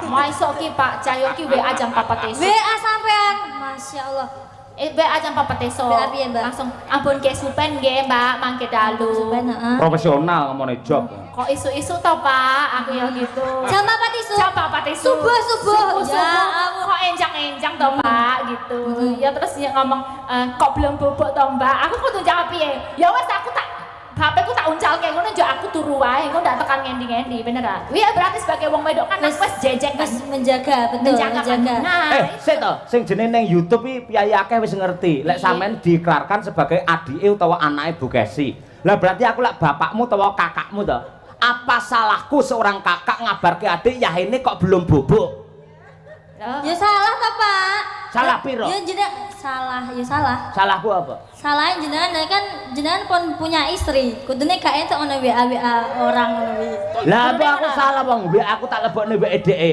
Maisok ki Pak Cahyo ki WA jam 4 esuk. WA sampean. Masya Allah. WA jam 4 esuk. WA piye, Mbak? Langsung ampun kesupen nggih, Mbak, mangke dalu. Supen, heeh. Profesional ngomongnya job. Kok isu-isu toh Pak, aku ya gitu. Jam 4 isu. Jam 4 esuk. Subuh. Ya Subuh. Kok enjang-enjang toh Pak gitu. Ya terus dia ngomong kok belum bobok toh Mbak. Aku kudu jawab piye? Ya wes aku tak HP ku tak uncal kayak ngono aja aku turu wae, engko ndak tekan ngendi-ngendi, bener ah. Iya berarti sebagai wong wedok kan wis jejek kan. Menjaga, betul, menjaga. Nah, Sik to, sing jenenge nang YouTube iki piye akeh wis ngerti. Lek sampean diiklarkan sebagai adike utawa anake Bu Kesi. Lah berarti aku lek bapakmu utawa kakakmu to. Apa salahku seorang kakak ngabarke adik Yahene kok belum bobok? Ya salah toh, Pak. Salah piro? Ya jenengan salah, ya salah. Salahku apa? Salahin jenengan kan jenengan pun punya istri. Kudune gak entuk ono WA orang ngono iki. Lah apa aku salah wong, aku tak lebokne WA dhek.